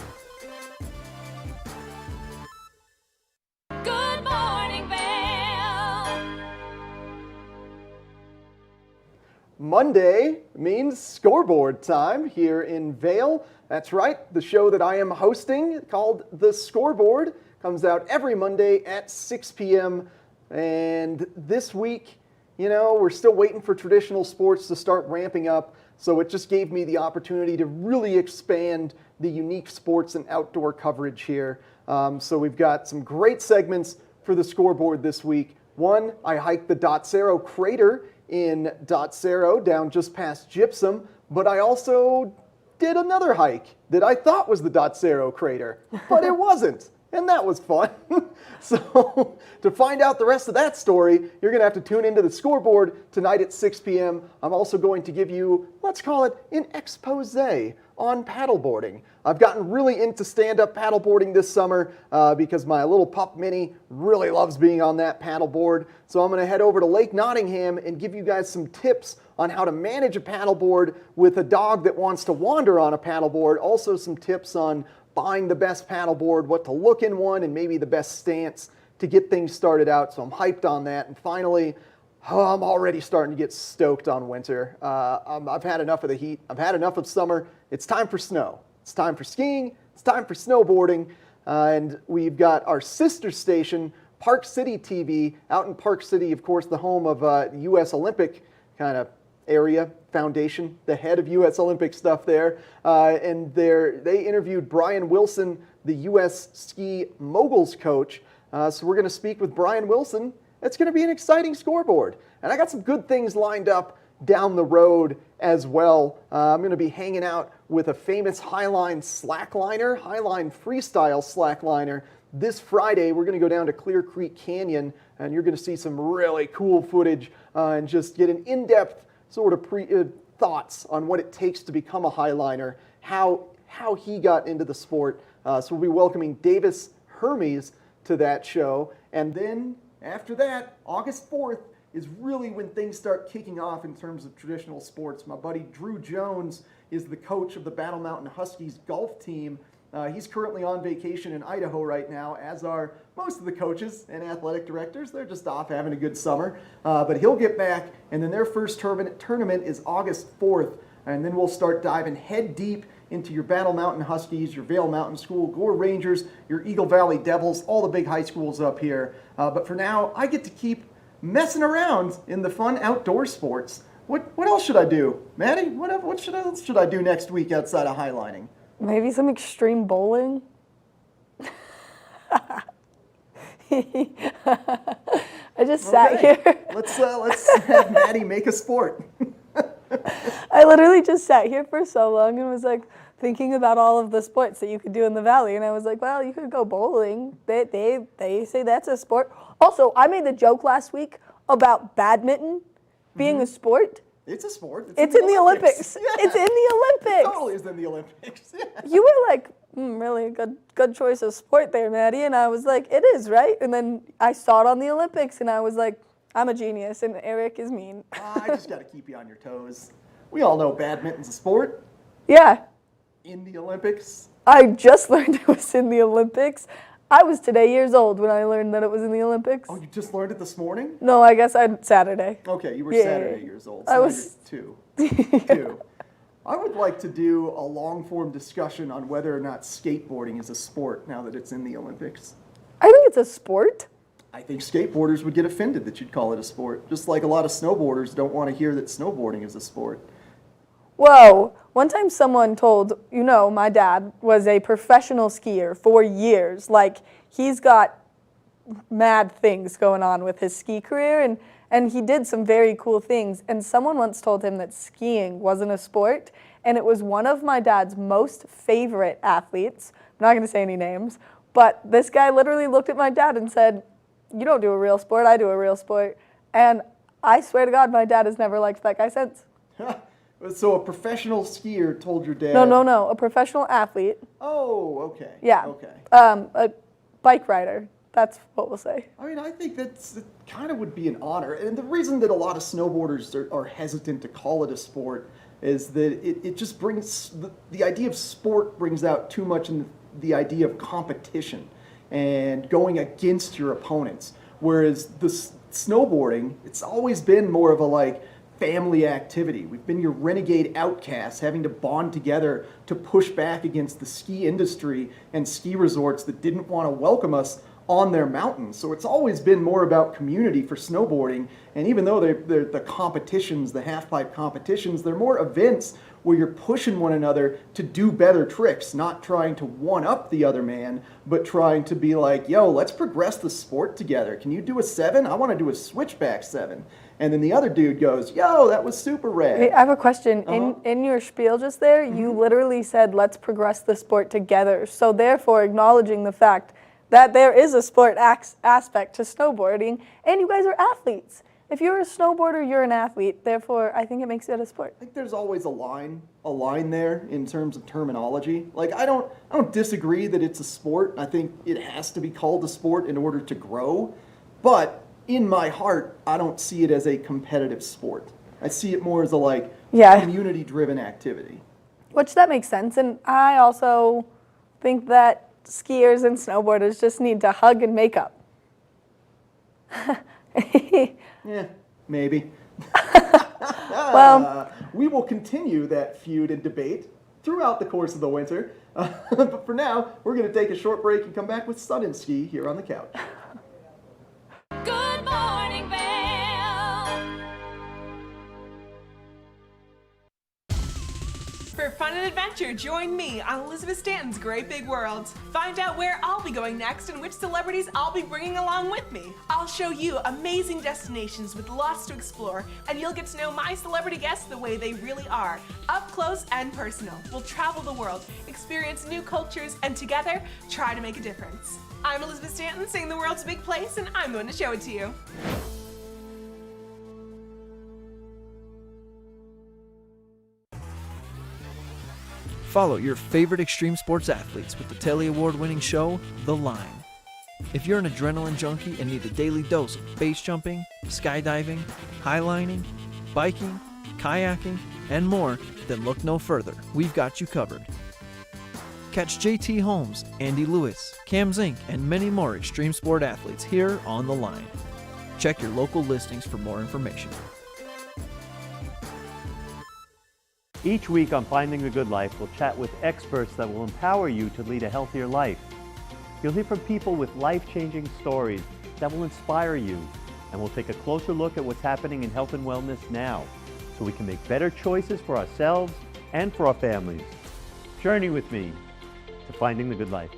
Good morning, Vail. Monday means scoreboard time here in Vail. That's right, the show that I am hosting called The Scoreboard comes out every Monday at 6 p.m. And this week, you know, we're still waiting for traditional sports to start ramping up, so it just gave me the opportunity to really expand the unique sports and outdoor coverage here. So we've got some great segments for The Scoreboard this week. One, I hiked the Dotsero crater in Dotsero down just past Gypsum, but I also did another hike that I thought was the Dotsero crater, but it wasn't. And that was fun. So to find out the rest of that story, you're going to have to tune into The Scoreboard tonight at 6 p.m. I'm also going to give you, let's call it, an expose on paddleboarding. I've gotten really into stand-up paddleboarding this summer because my little pup Minnie really loves being on that paddleboard. So I'm going to head over to Lake Nottingham and give you guys some tips on how to manage a paddleboard with a dog that wants to wander on a paddleboard. Also some tips on buying the best paddleboard, what to look in one, and maybe the best stance to get things started out. So I'm hyped on that. And finally, I'm already starting to get stoked on winter. I've had enough of the heat. I've had enough of summer. It's time for snow. It's time for skiing. It's time for snowboarding. And we've got our sister station, Park City TV, out in Park City, of course, the home of U.S. Olympic kind of area, foundation, the head of U.S. Olympic stuff there. And they interviewed Brian Wilson, the U.S. ski moguls coach. So we're going to speak with Brian Wilson. It's going to be an exciting scoreboard. And I got some good things lined up down the road as well. I'm going to be hanging out with a famous Highline slackliner, Highline freestyle slackliner. This Friday, we're going to go down to Clear Creek Canyon, and you're going to see some really cool footage and just get an in-depth sort of thoughts on what it takes to become a Highliner, how he got into the sport. So we'll be welcoming Davis Hermes to that show. And then after that, August 4th is really when things start kicking off in terms of traditional sports. My buddy Drew Jones is the coach of the Battle Mountain Huskies golf team. He's currently on vacation in Idaho right now, as are most of the coaches and athletic directors. They're just off having a good summer. But he'll get back, and then their first tournament is August 4th. And then we'll start diving head deep into your Battle Mountain Huskies, your Vail Mountain School, Gore Rangers, your Eagle Valley Devils, all the big high schools up here. But for now, I get to keep messing around in the fun outdoor sports. What else should I do? Maddie, what else should I do next week outside of highlining? Maybe some extreme bowling. I just sat here. Let's have Maddie make a sport. I literally just sat here for so long and was like, thinking about all of the sports that you could do in the valley, and I was like, well, you could go bowling. They say that's a sport. Also, I made the joke last week about badminton being a sport. It's a sport. It's in the Olympics. Yeah. It's in the Olympics. It totally is in the Olympics. Yeah. You were like, really good choice of sport there, Maddie. And I was like, it is, right? And then I saw it on the Olympics, and I was like, I'm a genius, and Eric is mean. I just got to keep you on your toes. We all know badminton's a sport. Yeah. In the Olympics. I just learned it was in the Olympics. I was today years old when I learned that it was in the Olympics. Oh, you just learned it this morning? No, I guess Saturday. Okay, you were Saturday years old. So I was 2. 2. I would like to do a long-form discussion on whether or not skateboarding is a sport now that it's in the Olympics. I think it's a sport. I think skateboarders would get offended that you'd call it a sport, just like a lot of snowboarders don't want to hear that snowboarding is a sport. Whoa. One time someone told, my dad was a professional skier for years. Like, he's got mad things going on with his ski career, and he did some very cool things. And someone once told him that skiing wasn't a sport, and it was one of my dad's most favorite athletes. I'm not going to say any names, but this guy literally looked at my dad and said, you don't do a real sport, I do a real sport. And I swear to God, my dad has never liked that guy since. So a professional skier told your dad... No, a professional athlete. Oh, okay. Yeah. Okay. A bike rider. That's what we'll say. I mean, I think it kind of would be an honor. And the reason that a lot of snowboarders are hesitant to call it a sport is that it just brings... The idea of sport brings out too much in the idea of competition and going against your opponents. Whereas the snowboarding, it's always been more of a family activity. We've been your renegade outcasts having to bond together to push back against the ski industry and ski resorts that didn't want to welcome us on their mountains. So it's always been more about community for snowboarding. And even though they're the competitions, the half-pipe competitions, they're more events where you're pushing one another to do better tricks, not trying to one-up the other man, but trying to be like, yo, let's progress the sport together. Can you do a 7? I want to do a switchback 7. And then the other dude goes, yo, that was super rad. Hey, I have a question. In your spiel just there, you literally said, let's progress the sport together. So therefore, acknowledging the fact that there is a sport aspect to snowboarding, and you guys are athletes. If you're a snowboarder, you're an athlete. Therefore, I think it makes it a sport. I think there's always a line there in terms of terminology. Like, I don't disagree that it's a sport. I think it has to be called a sport in order to grow. But in my heart, I don't see it as a competitive sport. I see it more as a community-driven activity. Which that makes sense. And I also think that skiers and snowboarders just need to hug and make up. Yeah, maybe. Well, we will continue that feud and debate throughout the course of the winter. But for now, we're going to take a short break and come back with Sun and Ski here on the couch. Good morning, Vail. For fun and adventure, join me on Elizabeth Stanton's Great Big World. Find out where I'll be going next and which celebrities I'll be bringing along with me. I'll show you amazing destinations with lots to explore, and you'll get to know my celebrity guests the way they really are, up close and personal. We'll travel the world, experience new cultures, and together, try to make a difference. I'm Elizabeth Stanton, saying the world's a big place, and I'm going to show it to you. Follow your favorite extreme sports athletes with the Telly Award-winning show, The Line. If you're an adrenaline junkie and need a daily dose of base jumping, skydiving, highlining, biking, kayaking, and more, then look no further. We've got you covered. Catch JT Holmes, Andy Lewis, Cam Zink, and many more extreme sport athletes here on The Line. Check your local listings for more information. Each week on Finding the Good Life, we'll chat with experts that will empower you to lead a healthier life. You'll hear from people with life-changing stories that will inspire you, and we'll take a closer look at what's happening in health and wellness now, so we can make better choices for ourselves and for our families. Journey with me to Finding the Good Life.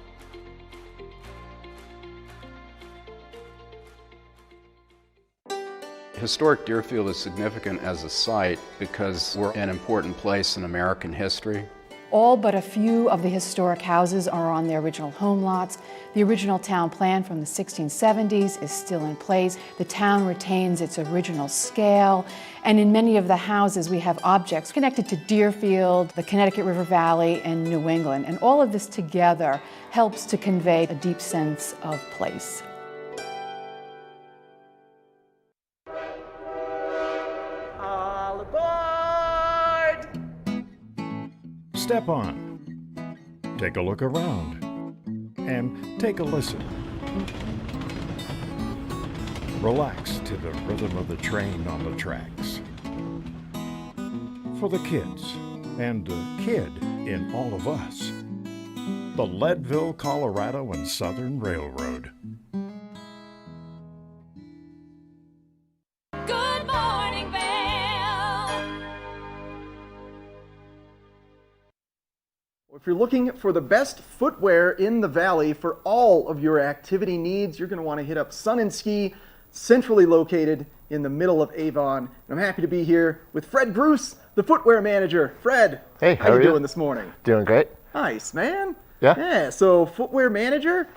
Historic Deerfield is significant as a site because we're an important place in American history. All but a few of the historic houses are on their original home lots. The original town plan from the 1670s is still in place. The town retains its original scale, and in many of the houses we have objects connected to Deerfield, the Connecticut River Valley, and New England. And all of this together helps to convey a deep sense of place. All aboard! Step on. Take a look around. And take a listen. Relax to the rhythm of the train on the tracks. For the kids, and the kid in all of us, the Leadville, Colorado and Southern Railroad. Good morning, Vail. If you're looking for the best footwear in the Valley for all of your activity needs, you're going to want to hit up Sun and Ski, centrally located in the middle of Avon. And I'm happy to be here with Fred Bruce, the footwear manager. Fred, hey, how you doing this morning? Doing great. Nice, man. Yeah. Yeah. So, footwear manager.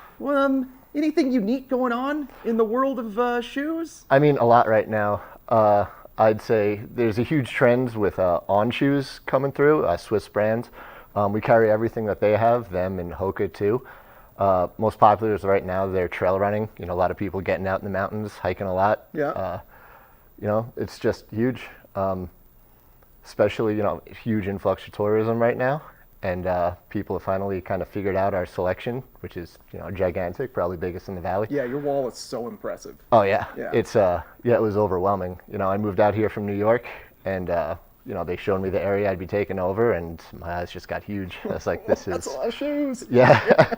Anything unique going on in the world of shoes? I mean, a lot right now. I'd say there's a huge trend with On shoes coming through, Swiss brands. We carry everything that they have, them and Hoka too. Most popular is right now they're trail running. You know, a lot of people getting out in the mountains, hiking a lot. Yeah. You know, it's just huge. Especially, you know, huge influx of tourism right now. And people have finally kind of figured out our selection, which is, you know, gigantic, probably biggest in the Valley. Yeah, your wall is so impressive. Oh yeah. Yeah. It's it was overwhelming. You know, I moved out here from New York, and you know, they showed me the area I'd be taking over, and my eyes just got huge. I was like, this is... That's a lot of shoes. Yeah.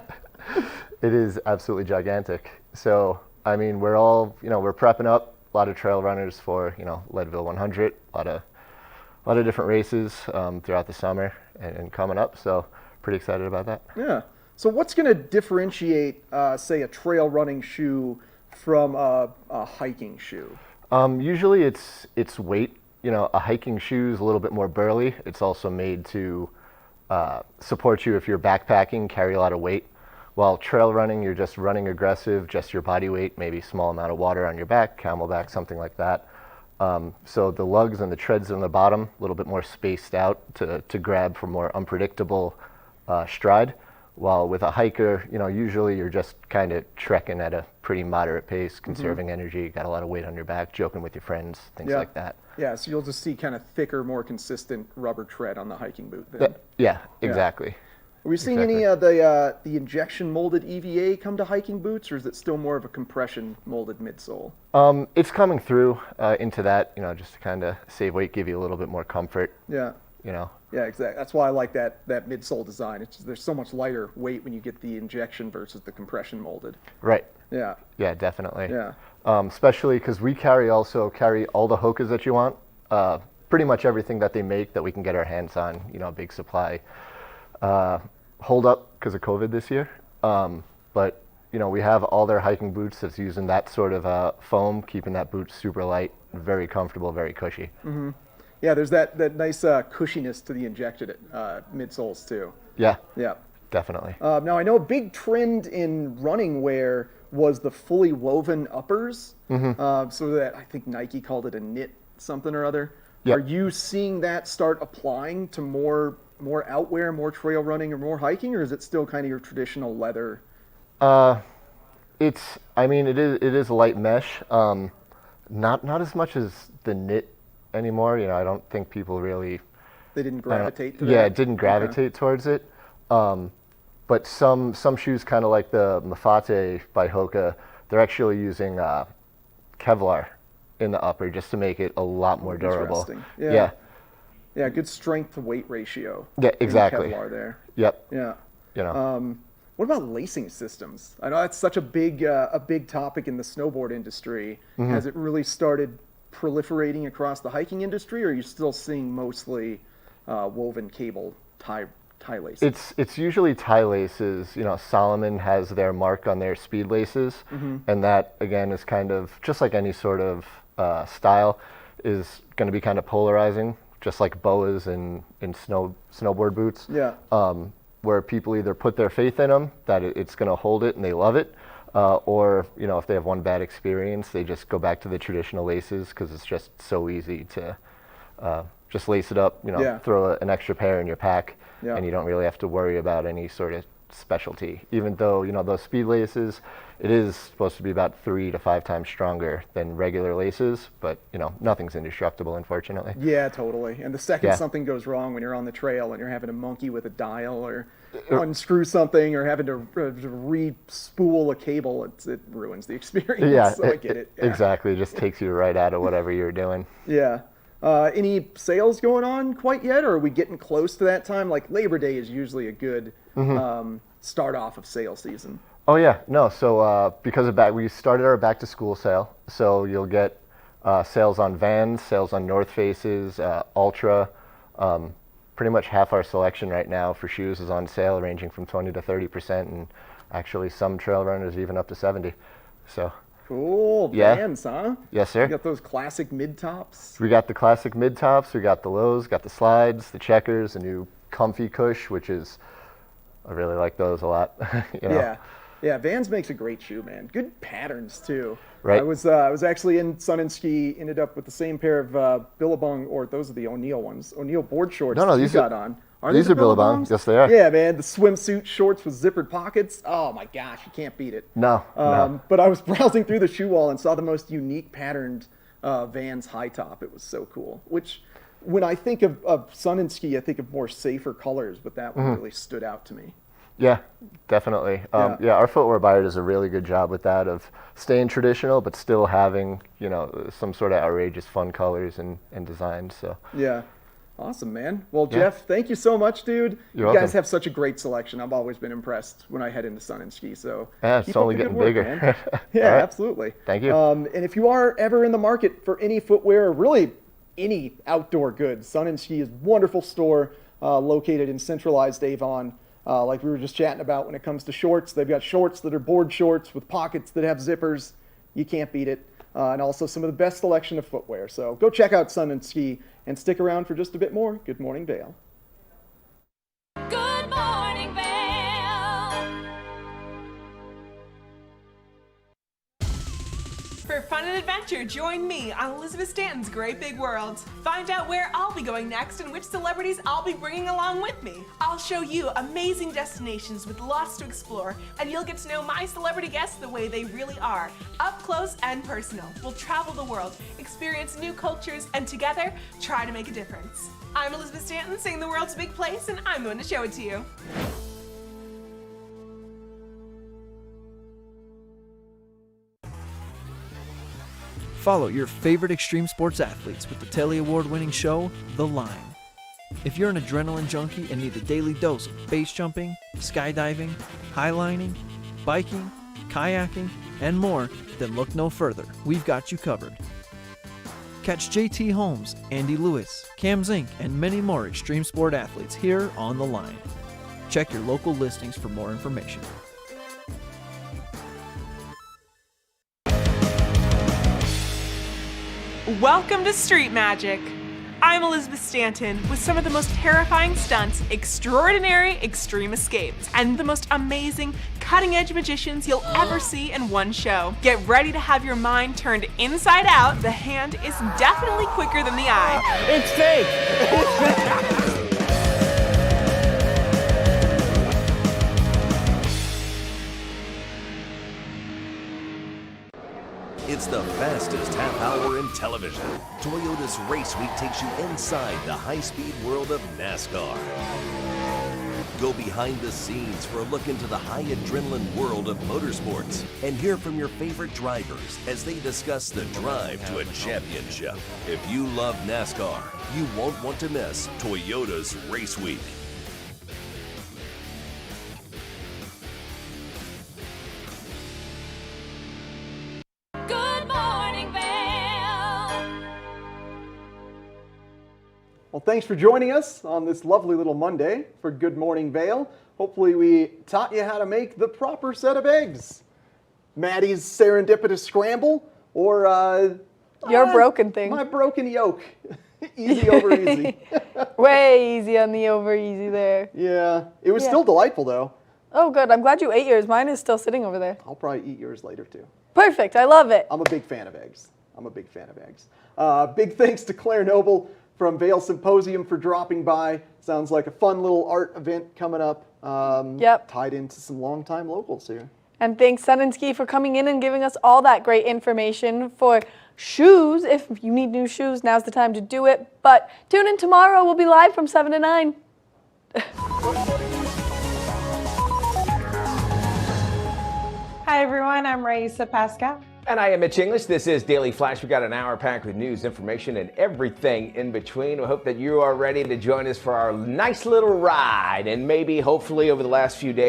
It is absolutely gigantic. So, I mean, we're all, you know, we're prepping up. A lot of trail runners for, you know, Leadville 100. A lot of different races throughout the summer and coming up. So, pretty excited about that. Yeah. So what's going to differentiate, say, a trail running shoe from a hiking shoe? Usually it's weight. You know, a hiking shoe is a little bit more burly. It's also made to support you if you're backpacking, carry a lot of weight. While trail running, you're just running aggressive, just your body weight, maybe small amount of water on your back, camelback, something like that. So the lugs and the treads on the bottom, a little bit more spaced out to grab for more unpredictable stride. While with a hiker, you know, usually you're just kind of trekking at a pretty moderate pace, conserving energy, got a lot of weight on your back, joking with your friends, things like that. Yeah, so you'll just see kind of thicker, more consistent rubber tread on the hiking boot then. Yeah, exactly. Are we seeing any of the injection molded EVA come to hiking boots, or is it still more of a compression molded midsole? It's coming through into that, you know, just to kind of save weight, give you a little bit more comfort. Yeah. You know. Yeah, exactly. That's why I like that midsole design. It's just, there's so much lighter weight when you get the injection versus the compression molded. Right. Yeah. Yeah, definitely. Yeah. Especially because we also carry all the Hokas that you want. Pretty much everything that they make that we can get our hands on. You know, big supply. Hold up because of COVID this year. But you know, we have all their hiking boots that's using that sort of foam, keeping that boot super light, very comfortable, very cushy. Mm-hmm. Yeah, there's that nice cushiness to the injected midsoles too. Yeah. Yeah. Definitely. Now I know a big trend in running wear was the fully woven uppers. So that I think Nike called it a knit something or other. Yep. Are you seeing that start applying to more outwear, more trail running, or more hiking, or is it still kind of your traditional leather? It is light mesh. Not as much as the knit anymore. You know, I don't think people really. They didn't gravitate to that? Yeah, it didn't gravitate towards it. But some shoes, kind of like the Mafate by Hoka, they're actually using Kevlar in the upper just to make it a lot more durable. Yeah. Yeah, good strength to weight ratio. Yeah, exactly. Kevlar there. Yep. Yeah. You know. What about lacing systems? I know that's such a big topic in the snowboard industry. Has it really started proliferating across the hiking industry, or are you still seeing mostly woven cable tie laces? It's usually tie laces. You know, Salomon has their mark on their speed laces, and that again is kind of just like any sort of style is going to be kind of polarizing. just like boas in snowboard boots. Yeah. Where people either put their faith in them that it's going to hold it and they love it, or if they have one bad experience, they just go back to the traditional laces because it's just so easy to just lace it up. Throw an extra pair in your pack, and you don't really have to worry about any sort of specialty. Even though those speed laces, it is supposed to be about 3 to 5 times stronger than regular laces, but nothing's indestructible, unfortunately. Yeah, totally. And the second something goes wrong when you're on the trail and you're having to monkey with a dial or unscrew something or having to re-spool a cable, it ruins the experience. Yeah, so I get it. Yeah. Exactly. It just takes you right out of whatever you're doing. Yeah. Any sales going on quite yet, or are we getting close to that time? Like Labor Day is usually a good start off of sale season. Oh yeah, no. So because we started our back to school sale, so you'll get sales on Vans, sales on North Faces, Ultra. Pretty much half our selection right now for shoes is on sale, ranging from 20 to 30%, and actually some trail runners even up to 70. So. Cool. Yeah. Vans, huh? Yes, sir. You got those classic mid tops. We got the classic mid tops. We got the lows, got the slides, the checkers, the new comfy cush, which is, I really like those a lot. Yeah, Vans makes a great shoe, man. Good patterns too. Right. I was actually in Sun and Ski, ended up with the same pair of Billabong, or those are the O'Neill ones. O'Neill board shorts. No, these got on. These are Billabong. Yes, they are. Yeah, man. The swimsuit shorts with zippered pockets. Oh my gosh, you can't beat it. No. But I was browsing through the shoe wall and saw the most unique patterned Vans high top. It was so cool. Which, when I think of Sun and Ski, I think of more safer colors, but that one really stood out to me. Yeah, definitely. Our footwear buyer does a really good job with that, of staying traditional but still having some sort of outrageous fun colors and designs. So yeah, awesome, man. Well, Jeff, thank you so much, dude. You're you guys welcome. have such a great selection. I've always been impressed when I head into Sun and Ski. So yeah, it's only getting bigger. Man. Yeah, right. Absolutely. Thank you. And if you are ever in the market for any footwear, or really any outdoor goods, Sun and Ski is a wonderful store located in centralized Avon. Like we were just chatting about when it comes to shorts. They've got shorts that are board shorts with pockets that have zippers. You can't beat it. And also some of the best selection of footwear. So go check out Sun and Ski and stick around for just a bit more. Good morning, Vail. Good morning, Vail. For fun and adventure, join me on Elizabeth Stanton's Great Big World. Find out where I'll be going next and which celebrities I'll be bringing along with me. I'll show you amazing destinations with lots to explore, and you'll get to know my celebrity guests the way they really are, up close and personal. We'll travel the world, experience new cultures, and together, try to make a difference. I'm Elizabeth Stanton, saying the world's a big place, and I'm going to show it to you. Follow your favorite extreme sports athletes with the Telly Award-winning show, The Line. If you're an adrenaline junkie and need a daily dose of base jumping, skydiving, highlining, biking, kayaking, and more, then look no further. We've got you covered. Catch JT Holmes, Andy Lewis, Cam Zink, and many more extreme sport athletes here on The Line. Check your local listings for more information. Welcome to Street Magic. I'm Elizabeth Stanton with some of the most terrifying stunts, extraordinary extreme escapes, and the most amazing cutting-edge magicians you'll ever see in one show. Get ready to have your mind turned inside out. The hand is definitely quicker than the eye. It's fake! It's the fastest half hour in television. Toyota's Race Week takes you inside the high-speed world of NASCAR. Go behind the scenes for a look into the high adrenaline world of motorsports and hear from your favorite drivers as they discuss the drive to a championship. If you love NASCAR, you won't want to miss Toyota's Race Week. Well, thanks for joining us on this lovely little Monday for Good Morning Vail. Hopefully we taught you how to make the proper set of eggs. Maddie's serendipitous scramble, or your broken thing. My broken yolk. Easy over easy. Way easy on the over easy there. Yeah, it was still delightful though. Oh, good. I'm glad you ate yours. Mine is still sitting over there. I'll probably eat yours later too. Perfect. I love it. I'm a big fan of eggs. Big thanks to Claire Noble from Vail Symposium for dropping by. Sounds like a fun little art event coming up. Tied into some longtime locals here. And thanks Sun and Ski for coming in and giving us all that great information for shoes. If you need new shoes, now's the time to do it. But tune in tomorrow. We'll be live from 7 to 9. Hi everyone, I'm Raisa Pascal. And I am Mitch English. This is Daily Flash. We've got an hour packed with news, information, and everything in between. We hope that you are ready to join us for our nice little ride. And maybe, hopefully, over the last few days,